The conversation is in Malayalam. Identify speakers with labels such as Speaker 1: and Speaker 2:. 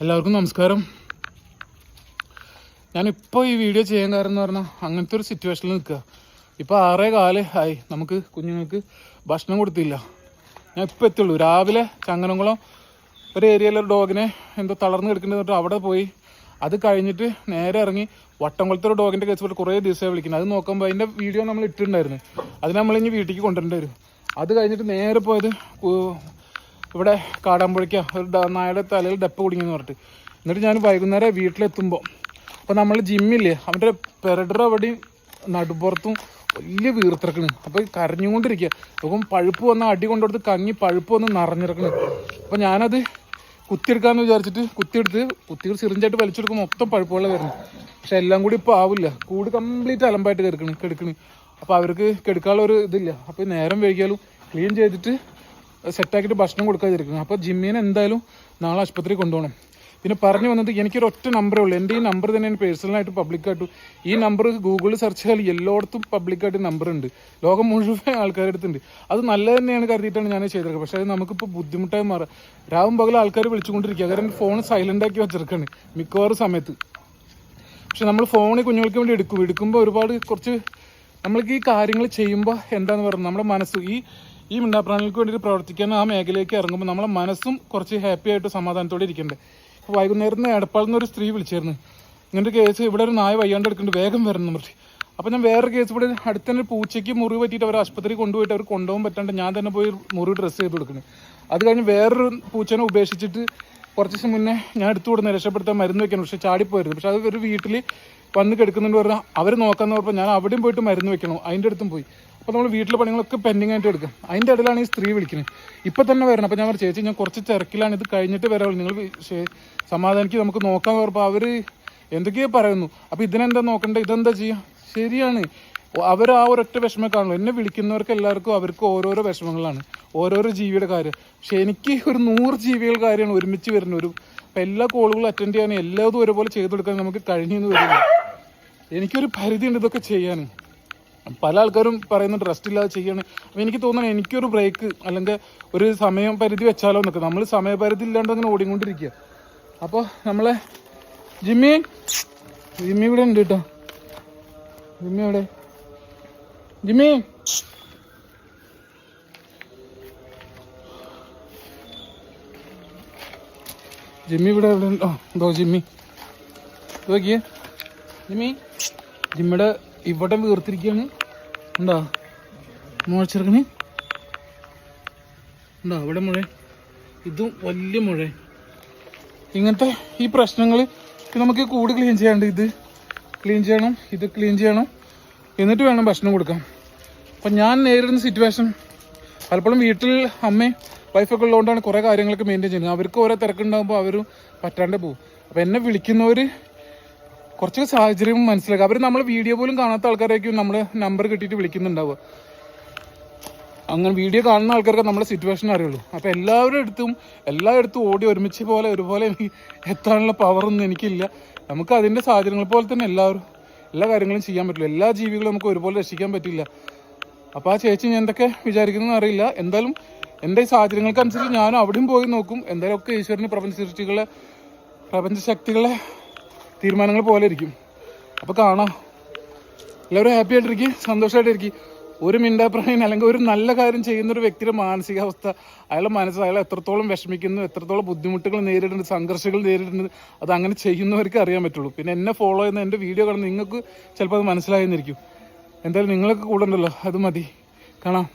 Speaker 1: എല്ലാവർക്കും നമസ്കാരം. ഞാനിപ്പോൾ ഈ വീഡിയോ ചെയ്യാൻ കാരണം എന്ന് പറഞ്ഞാൽ അങ്ങനത്തെ ഒരു സിറ്റുവേഷനിൽ നിൽക്കുക. ഇപ്പോൾ 6:15 ആയി, നമുക്ക് കുഞ്ഞുങ്ങൾക്ക് ഭക്ഷണം കൊടുത്തില്ല. ഞാൻ ഇപ്പോൾ എത്തുള്ളൂ. രാവിലെ ചങ്ങനംകുളം ഒരു ഏരിയയിലൊരു ഡോഗിനെ എന്തോ തളർന്ന് കിടക്കേണ്ടത് അവിടെ പോയി. അത് കഴിഞ്ഞിട്ട് നേരെ ഇറങ്ങി വട്ടംകുളത്തെ ഒരു ഡോഗിൻ്റെ കേസ് പോലെ കുറേ ദിവസമായി വിളിക്കുന്നത്. അത് നോക്കുമ്പോൾ അതിൻ്റെ വീഡിയോ നമ്മൾ ഇട്ടിട്ടുണ്ടായിരുന്നു. അത് നമ്മളിനി വീട്ടിലേക്ക് കൊണ്ടുവരേണ്ടി വരും. അത് കഴിഞ്ഞിട്ട് നേരെ പോയത് ഇവിടെ കാടാമ്പുഴയ്ക്ക ഒരു നായയുടെ തലയിൽ ഡെപ്പ് കുടുങ്ങിയെന്ന് പറഞ്ഞിട്ട്. എന്നിട്ട് ഞാൻ വൈകുന്നേരം വീട്ടിലെത്തുമ്പോൾ അപ്പോൾ നമ്മൾ ജിമ്മില്ലേ, അവൻ്റെ പെരടർ അവിടെയും നടുപ്പുറത്തും വലിയ വീർത്തിറക്കണ്. അപ്പോൾ കരഞ്ഞുകൊണ്ടിരിക്കുക. അപ്പം പഴുപ്പ് വന്ന അടി കൊണ്ടുകൊടുത്ത് കങ്ങി പഴുപ്പ് വന്ന് നിറഞ്ഞിറക്കണ്. അപ്പോൾ ഞാനത് കുത്തിയെടുക്കാമെന്ന് വിചാരിച്ചിട്ട് കുത്തികൾ സിറിഞ്ചായിട്ട് വലിച്ചെടുക്കുമ്പോൾ മൊത്തം പഴുപ്പ് വെള്ളം വരുന്നു. പക്ഷെ എല്ലാം കൂടി ഇപ്പോൾ ആവില്ല. കൂട് കംപ്ലീറ്റ് അലമ്പായിട്ട് കെടുക്കണ്. അപ്പോൾ അവർക്ക് കെടുക്കാനുള്ള ഒരു ഇതില്ല. അപ്പോൾ നേരം വൈകിയാലും ക്ലീൻ ചെയ്തിട്ട് സെറ്റാക്കിയിട്ട് ഭക്ഷണം കൊടുക്കാതിരിക്കുന്നു. അപ്പോൾ ജിമ്മിനെ എന്തായാലും നാളെ ആശുപത്രി കൊണ്ടുപോകണം. പിന്നെ പറഞ്ഞു വന്നത് എനിക്കൊരു ഒറ്റ നമ്പറേ ഉള്ളൂ. എൻ്റെ ഈ നമ്പർ തന്നെ പേഴ്സണലായിട്ട് പബ്ലിക്കായിട്ടും ഈ നമ്പർ ഗൂഗിളിൽ സെർച്ച് ചെയ്താൽ എല്ലായിടത്തും പബ്ലിക്കായിട്ട് നമ്പർ ഉണ്ട്. ലോകം മുഴുവൻ ആൾക്കാരുടെ അടുത്തുണ്ട്. അത് നല്ലത് തന്നെയാണ് കരുതിയിട്ടാണ് ഞാൻ ചെയ്തിരിക്കുന്നത്. പക്ഷേ അത് നമുക്കിപ്പോൾ ബുദ്ധിമുട്ടായി മാറാം. രാവും പകലും ആൾക്കാർ വിളിച്ചുകൊണ്ടിരിക്കുക. കാരണം ഫോൺ സൈലൻ്റ് ആക്കി വെച്ചിരിക്കുകയാണ് മിക്കവാറും സമയത്ത്. പക്ഷെ നമ്മൾ ഫോണിൽ കുഞ്ഞുങ്ങൾക്ക് വേണ്ടി എടുക്കുമ്പോൾ ഒരുപാട് കുറച്ച് നമ്മൾക്ക് ഈ കാര്യങ്ങൾ ചെയ്യുമ്പോൾ എന്താണെന്ന് പറയുന്നത് നമ്മുടെ മനസ്സ് ഈ മിണ്ടാപ്രാണികൾക്ക് വേണ്ടിയിട്ട് പ്രവർത്തിക്കാൻ ആ മേഖലയിലേക്ക് ഇറങ്ങുമ്പോൾ നമ്മളെ മനസ്സും കുറച്ച് ഹാപ്പി ആയിട്ട് സമാധാനത്തോടെ ഇരിക്കണ്ടേ. അപ്പോൾ വൈകുന്നേരം എടപ്പാളിൽ നിന്ന് ഒരു സ്ത്രീ വിളിച്ചായിരുന്നു, ഇങ്ങനത്തെ കേസ് ഇവിടെ ഒരു നായ വയ്യാണ്ട് എടുക്കുന്നുണ്ട്, വേഗം വരണം പറഞ്ഞു. അപ്പോൾ ഞാൻ വേറെ കേസ് ഇവിടെ അടുത്ത് തന്നെ പൂച്ചയ്ക്ക് മുറിവ് പറ്റിയിട്ട് അവർ ആശുപത്രി കൊണ്ടുപോയിട്ട് അവർ കൊണ്ടുപോകാൻ പറ്റാണ്ട് ഞാൻ തന്നെ പോയി മുറിവ് ഡ്രസ്സ് ചെയ്ത് കൊടുക്കുന്നത്. അത് കഴിഞ്ഞ് വേറൊരു പൂച്ചനെ ഉപേക്ഷിച്ചിട്ട് കുറച്ച് ദിവസം മുന്നേ ഞാൻ എടുത്തു കൊടുക്കുന്നത് രക്ഷപ്പെടുത്താൻ മരുന്ന് വെക്കണം. പക്ഷേ ചാടിപ്പോയിരുന്നു. പക്ഷെ അത് ഒരു വീട്ടിൽ വന്ന് കിടക്കുന്നുണ്ട് പറഞ്ഞാൽ അവർ നോക്കാമെന്ന് പറഞ്ഞപ്പോൾ ഞാൻ അവിടെയും പോയിട്ട് മരുന്ന് വെക്കണം. അതിൻ്റെ അടുത്തും പോയി. അപ്പോൾ നമ്മൾ വീട്ടിലെ പണികളൊക്കെ പെൻഡിങ് ആയിട്ട് എടുക്കാം. അതിൻ്റെ ഇടയിലാണ് ഈ സ്ത്രീ വിളിക്കുന്നത്, ഇപ്പം തന്നെ വരണം. അപ്പോൾ ഞാൻ പറഞ്ഞു, ചേച്ചി ഞാൻ കുറച്ച് തിരക്കിലാണ്, ഇത് കഴിഞ്ഞിട്ട് വരാവുള്ളൂ, നിങ്ങൾ സമാധാനിക്ക് നമുക്ക് നോക്കാൻ പറഞ്ഞപ്പോൾ അവർ എന്തൊക്കെയോ പറയുന്നു. അപ്പോൾ ഇതിനെന്താ നോക്കണ്ടേ, ഇതെന്താ ചെയ്യുക? ശരിയാണ്, അവർ ആ ഒരൊറ്റ വിഷമം കാണുള്ളൂ. എന്നെ വിളിക്കുന്നവർക്ക് എല്ലാവർക്കും അവർക്ക് ഓരോരോ വിഷമങ്ങളാണ്, ഓരോരോ ജീവിയുടെ കാര്യം. പക്ഷെ എനിക്ക് ഒരു 100 ജീവികൾ കാര്യമാണ് ഒരുമിച്ച് വരുന്നത്. അപ്പം എല്ലാ കോളുകളും അറ്റൻഡ് ചെയ്യാനും എല്ലാതും ഒരുപോലെ ചെയ്തു കൊടുക്കാൻ നമുക്ക് കഴിഞ്ഞെന്ന് വരില്ല. എനിക്കൊരു പരിധിയുണ്ട് ഇതൊക്കെ ചെയ്യാൻ. പല ആൾക്കാരും പറയുന്നുണ്ട് റെസ്റ്റ് ഇല്ലാതെ ചെയ്യണം. അപ്പോൾ എനിക്ക് തോന്നുന്നു എനിക്കൊരു ബ്രേക്ക് അല്ലെങ്കിൽ ഒരു സമയം പരിധി വെച്ചാലോ എന്നൊക്കെ. നമ്മൾ സമയപരിധി ഇല്ലാണ്ട് അങ്ങനെ ഓടിക്കൊണ്ടിരിക്കുക. അപ്പോൾ നമ്മളെ ജിമ്മി ഇവിടെ ഉണ്ട് കേട്ടോ. ജിമ്മി എവിടെ? ജിമ്മി ഇവിടെ എവിടെ ഉണ്ടോ? എന്തോ ജിമ്മി നോക്കിയേ. ജിമ്മിയുടെ ഇവിടെ വീർത്തിരിക്കുകയാണ്. ഉണ്ടോ മുഴച്ചെറുക്കണ്? ഉണ്ടോ അവിടെ മുഴ? ഇതും വലിയ മുഴ. ഇങ്ങനത്തെ ഈ പ്രശ്നങ്ങൾ നമുക്ക് കൂട് ക്ലീൻ ചെയ്യാണ്ട്, ഇത് ക്ലീൻ ചെയ്യണം, ഇത് ക്ലീൻ ചെയ്യണം, എന്നിട്ട് വേണം ഭക്ഷണം കൊടുക്കാൻ. അപ്പം ഞാൻ നേരിടുന്ന സിറ്റുവേഷൻ പലപ്പോഴും വീട്ടിൽ അമ്മയും വൈഫൊക്കെ ഉള്ളതുകൊണ്ടാണ് കുറേ കാര്യങ്ങളൊക്കെ മെയിൻറ്റെയിൻ ചെയ്യുന്നത്. അവർക്ക് ഓരോ തിരക്കുണ്ടാകുമ്പോൾ അവരും പറ്റാണ്ട് പോകും. അപ്പോൾ എന്നെ വിളിക്കുന്നവർ കുറച്ച് സാഹചര്യം മനസ്സിലാക്കുക. അവർ നമ്മൾ വീഡിയോ പോലും കാണാത്ത ആൾക്കാരായിരിക്കും നമ്മൾ നമ്പർ കിട്ടിയിട്ട് വിളിക്കുന്നുണ്ടാവുക. അങ്ങനെ വീഡിയോ കാണുന്ന ആൾക്കാർക്ക് നമ്മുടെ സിറ്റുവേഷൻ അറിയുള്ളൂ. അപ്പോൾ എല്ലായിടത്തും ഓടി ഒരുപോലെ എത്താനുള്ള പവറൊന്നും എനിക്കില്ല. നമുക്ക് അതിൻ്റെ സാഹചര്യങ്ങൾ പോലെ തന്നെ എല്ലാ കാര്യങ്ങളും ചെയ്യാൻ പറ്റില്ല. എല്ലാ ജീവികളും നമുക്ക് ഒരുപോലെ രക്ഷിക്കാൻ പറ്റില്ല. അപ്പോൾ ആ ചേച്ചി ഞാൻ എന്തൊക്കെ വിചാരിക്കുന്നതെന്ന് അറിയില്ല. എന്തായാലും എൻ്റെ സാഹചര്യങ്ങൾക്കനുസരിച്ച് ഞാനും അവിടെയും പോയി നോക്കും. എന്തായാലും ഒക്കെ ഈശ്വരന് പ്രപഞ്ചശക്തികളെ തീരുമാനങ്ങൾ പോലെ ഇരിക്കും. അപ്പോൾ കാണാം. എല്ലാവരും ഹാപ്പി ആയിട്ടിരിക്കും, സന്തോഷമായിട്ടിരിക്കും. ഒരു മിണ്ടാപ്രാണി അല്ലെങ്കിൽ ഒരു നല്ല കാര്യം ചെയ്യുന്നൊരു വ്യക്തിയുടെ മാനസികാവസ്ഥ, അയാൾ എത്രത്തോളം വിഷമിക്കുന്നു, എത്രത്തോളം ബുദ്ധിമുട്ടുകൾ നേരിടുന്നുണ്ട്, സംഘർഷങ്ങൾ നേരിടുന്നത്, അത് അങ്ങനെ ചെയ്യുന്നവർക്ക് അറിയാൻ പറ്റുള്ളൂ. പിന്നെ എന്നെ ഫോളോ ചെയ്യുന്ന എൻ്റെ വീഡിയോ കാണുന്ന നിങ്ങൾക്ക് ചിലപ്പോൾ അത് മനസ്സിലായെന്നിരിക്കും. എന്തായാലും നിങ്ങളൊക്കെ കൂടെ ഉണ്ടല്ലോ, അത് മതി. കാണാം.